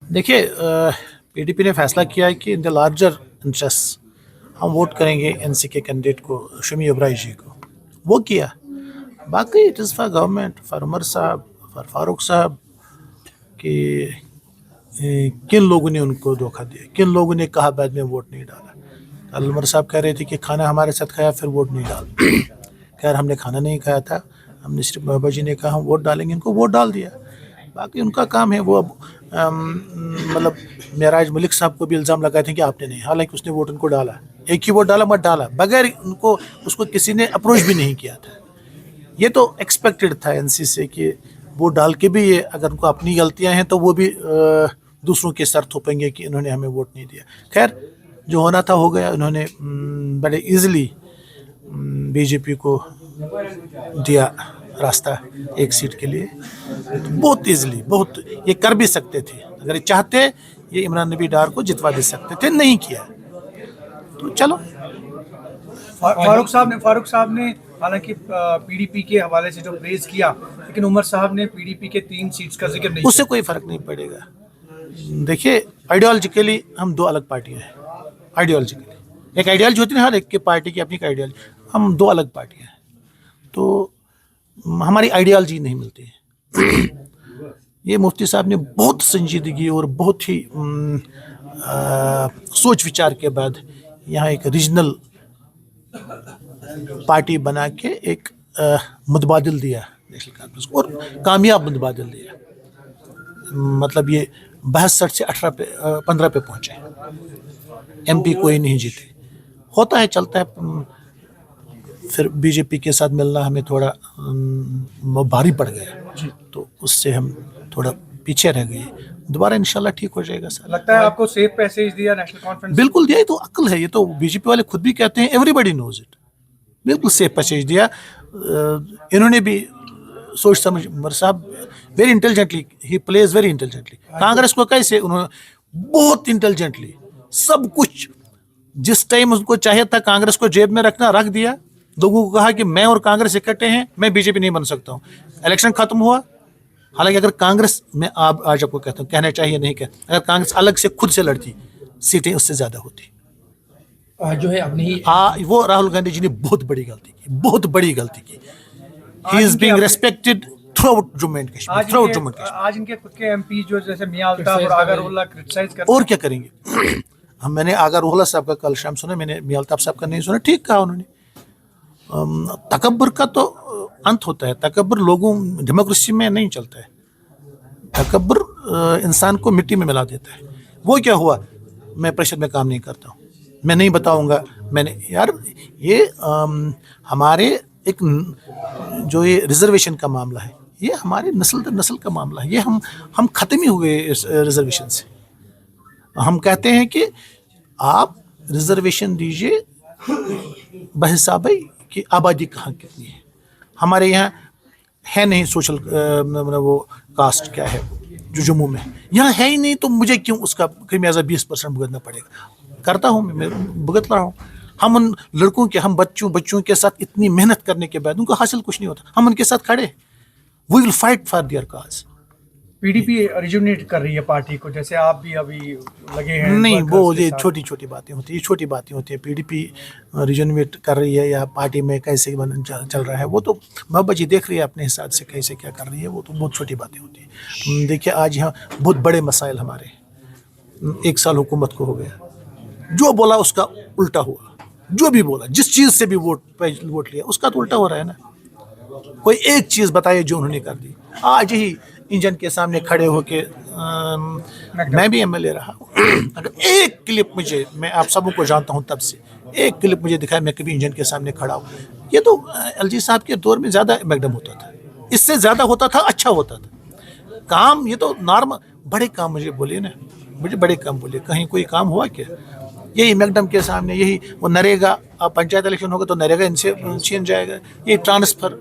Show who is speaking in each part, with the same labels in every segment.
Speaker 1: देखिए पीडीपी ने फैसला किया है कि इन द लार्जर इंटरेस्ट हम वोट करेंगे एनसी के कैंडिडेट को, शमी इब्राहिम जी को। वो किया। बाकी it is for government, for Omar sahab, for Farooq साहब कि किन लोगों ने उनको धोखा दिया, किन लोगों ने कहा बाद में वोट नहीं डाला। कल उमर साहब कह रहे थे कि खाना हमारे साथ खाया फिर वोट नहीं डाला। खैर हमने खाना नहीं खाया था, हमने सिर्फ बाबा जी ने कहा हम वोट डालेंगे, इनको वोट डाल दिया। बाकी उनका काम है। वो अब मतलब मेराज मलिक साहब को भी इल्ज़ाम लगाए थे कि आपने नहीं, हालांकि उसने वोट उनको डाला, एक ही वोट डाला मत डाला, बगैर उनको उसको किसी ने अप्रोच भी नहीं किया था। ये तो एक्सपेक्टेड था एनसी से कि वो डाल के भी ये अगर उनको अपनी गलतियां हैं तो वो भी दूसरों के सर थोपेंगे कि इन्होंने हमें वोट नहीं दिया। खैर जो होना था हो गया। उन्होंने बड़े इजीली बीजेपी को दिया रास्ता एक सीट के लिए, बहुत इजीली, बहुत। ये कर भी सकते थे, अगर ये चाहते ये इमरान नबी डार को जितवा दे सकते थे, नहीं किया। तो चलो।
Speaker 2: फारूक साहब ने हालांकि पीडीपी के हवाले से जो प्रेज किया, लेकिन उमर साहब ने पीडीपी के 3 सीट्स का जिक्र नहीं
Speaker 1: उससे कोई फर्क नहीं पड़ेगा। देखिए आइडियोलॉजिकली हम दो अलग पार्टियां हैं। आइडियोलॉजिकली एक आइडियोलॉजी होती है, हर एक की पार्टी की अपनी आइडियोलॉजी। हम दो अलग पार्टियां हैं, तो हमारी आइडियोलॉजी नहीं मिलती है। ये मुफ्ती साहब ने बहुत संजीदगी और बहुत ही सोच विचार के बाद यहाँ एक रीजनल पार्टी बना के एक मुतबादिल दिया नेशनल कॉन्फ्रेंस को, और कामयाब मुतबादिल दिया। मतलब ये 62 से 15 पे पहुंचे, एमपी कोई नहीं जीते। होता है, चलता है। फिर बीजेपी के साथ मिलना हमें थोड़ा भारी पड़ गया, तो उससे हम थोड़ा पीछे रह गए। दोबारा इंशाल्लाह ठीक हो जाएगा सर।
Speaker 2: लगता है आपको सेफ पैसेज दिया नेशनल कॉन्फ्रेंस?
Speaker 1: बिल्कुल दिया। ये तो अक्ल है, ये तो बीजेपी वाले खुद भी कहते हैं, एवरीबडी नोज इट। बिल्कुल सेफ पैसेज दिया। इन्होंने भी सोच समझ, उमर साहब very intelligently, he plays very intelligently. Congress को कैसे उन्होंने बहुत इंटेलिजेंटली सब कुछ जिस टाइम उनको चाहिए था कांग्रेस को जेब में रखना, रख दिया। लोगों को कहा कि मैं और कांग्रेस इकट्ठे हैं, मैं बीजेपी नहीं बन सकता हूँ। इलेक्शन खत्म हुआ। हालांकि अगर कांग्रेस में आज आपको कहता हूँ, कहना चाहिए नहीं कहता, अगर कांग्रेस अलग से खुद से लड़ती सीटें उससे ज्यादा होती।
Speaker 2: जो है अपनी
Speaker 1: वो राहुल गांधी जी ने बहुत बड़ी गलती की, बहुत बड़ी गलती की। He is being respected through out Jammu and Kashmir.
Speaker 2: आज इनके खुद के एमपी जो जैसे मियां अल्ताफ और आगा रोहल्ला क्रिटिसाइज कर,
Speaker 1: और क्या करेंगे। हम मैंने आगा रोहल्ला साहब का कल शाम सुना, मैंने मियां अल्ताफ साहब का नहीं सुना। ठीक कहा उन्होंने। तकब्बर का तो अंत होता है। तकब्बर लोगों, डेमोक्रेसी में नहीं चलता है। तकब्बर इंसान को मिट्टी में मिला देता है। वो क्या हुआ, मैं प्रेशर में काम नहीं करता हूँ, मैं नहीं बताऊंगा। मैंने यार ये हमारे एक जो ये रिजर्वेशन का मामला है, ये हमारे नस्ल दर नस्ल का मामला है। ये हम खत्म ही हुए इस रिजर्वेशन से। हम कहते हैं कि आप रिजर्वेशन दीजिए बहिसाब कि आबादी कहाँ कितनी है। हमारे यहाँ है नहीं सोशल वो कास्ट क्या है जो जम्मू में, यहाँ है ही नहीं, तो मुझे क्यों उसका खमियाजा 20% भुगतना पड़ेगा। करता हूँ मैं, भुगत रहा हूँ। हम उन लड़कों के, हम बच्चों के साथ इतनी मेहनत करने के बाद उनको हासिल कुछ नहीं होता, हम उनके साथ खड़े। We will fight for their cause.
Speaker 2: PDP rejuvenate कर रही है पार्टी को, जैसे आप भी अभी लगे हैं।
Speaker 1: नहीं, वो ये छोटी छोटी बातें होती है, छोटी बातें होती है। पीडीपी रिजुनेट कर रही है या पार्टी में कैसे चल रहा है, वो तो बाबा जी देख रही है अपने हिसाब से कैसे क्या कर रही है। वो तो बहुत छोटी बातें होती है। देखिए आज यहाँ बहुत बड़े मसाइल हमारे, 1 साल हुकूमत को हो गया, जो बोला उसका उल्टा हुआ। जो भी बोला, जिस चीज़ से भी वोट लिया, उसका तो उल्टा हो रहा है ना। कोई एक चीज़ बताइए जो उन्होंने कर दी। आज ही इंजन के सामने खड़े होके मैं भी एमएलए रहा हूँ। अगर एक क्लिप मुझे, मैं आप सबों को जानता हूँ तब से, एक क्लिप मुझे दिखाया मैं कभी इंजन के सामने खड़ा हूँ। ये तो एलजी साहब के दौर में ज़्यादा मैकडम होता था, इससे ज़्यादा होता था, अच्छा होता था काम। ये तो नॉर्मल बड़े काम मुझे बोलिए ना, मुझे बड़े काम बोलिए, कहीं कोई काम हुआ क्या। यही मैकडम के सामने, यही वो नरेगा, पंचायत इलेक्शन होगा तो नरेगा इनसे छीन जाएगा। ये ट्रांसफ़र,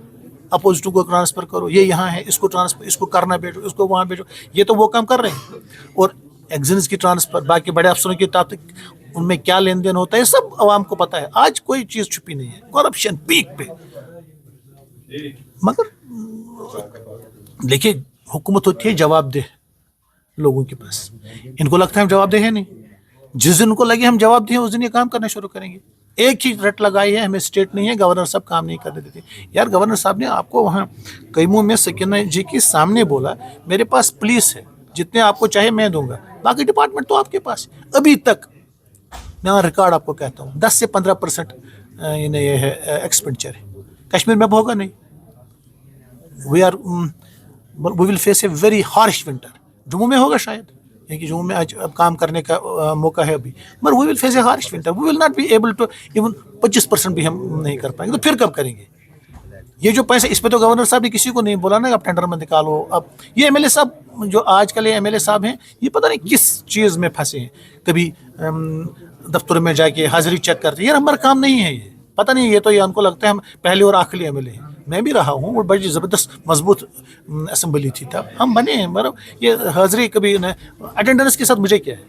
Speaker 1: अपोजिटों को ट्रांसफ़र करो, ये यहाँ है, इसको ट्रांसफ़र, इसको करना भेजो, इसको वहाँ भेजो। ये तो वो काम कर रहे हैं। और एग्जिम्स की ट्रांसफ़र, बाकी बड़े अफसरों की ताकत, उनमें क्या लेन देन होता है सब आवाम को पता है। आज कोई चीज़ छुपी नहीं है, करप्शन पीक पे। मगर देखिए हुकूमत होती है जवाबदेह, लोगों के पास। इनको लगता है हम जवाबदेह हैं नहीं। जिस दिन उनको लगे हम जवाबदेह हैं उस दिन ये काम करना शुरू करेंगे। एक ही रट लगाई है, हमें स्टेट नहीं है, गवर्नर साहब काम नहीं करने देते। यार गवर्नर साहब ने आपको वहाँ कईमों में सकीना जी के सामने बोला मेरे पास पुलिस है, जितने आपको चाहे मैं दूंगा, बाकी डिपार्टमेंट तो आपके पास है। अभी तक मैं रिकॉर्ड आपको कहता हूँ 10 से 15% ये है एक्सपेंडिचर है। कश्मीर में होगा नहीं। We will face a very harsh winter. Jammu में होगा शायद, क्योंकि जम्मू में आज अब काम करने का मौका है अभी, मगर we will face a harsh winter. We will not be able to even 25% भी हम नहीं कर पाएंगे। तो फिर कब करेंगे? ये जो पैसे, इस पे तो गवर्नर साहब ने किसी को नहीं बोला ना आप टेंडर में निकालो। अब ये एमएलए साहब जो आजकल ये एमएलए साहब हैं, ये पता नहीं किस चीज़ में फंसे हैं। कभी दफ्तर में जाके हाजिरी चेक करते हैं। यार हमारा काम नहीं है ये, पता नहीं, ये तो ये उनको लगता है हम पहले और आखिरी एमएलए हैं। मैं भी रहा हूँ, और बड़ी ज़बरदस्त मजबूत असेंबली थी तब हम बने हैं। मतलब ये हाजिरी कभी अटेंडेंस के साथ मुझे क्या है।